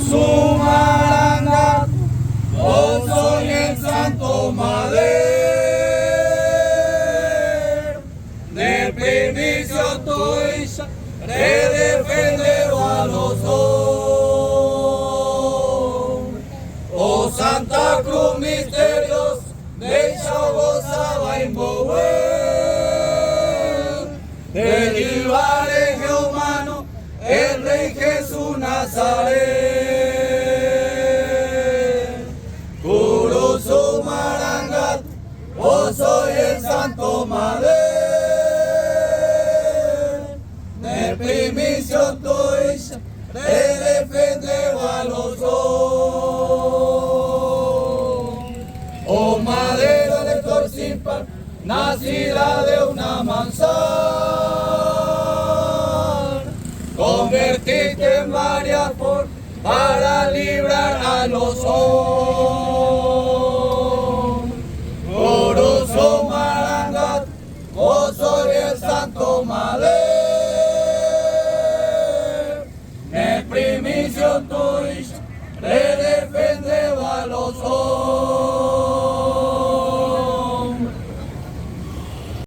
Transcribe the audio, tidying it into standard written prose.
Sumaranga, vos soy el santo madero, de primicio tuya, te defenderé a los hombres. Oh Santa Cruz misteriosa, de goza va a mover, derivaré humano, el Rey Jesús Nazaret. Puro Sumarangat, vos soy el santo madero, de primicio tuya, te defenderé a los hombres. Oh madera de flor sin par, nacida de una manzana, convertiste en varias formas para librar a los hombres. Puro Sumarangat, vos soy el santo madero, de primicio tuya,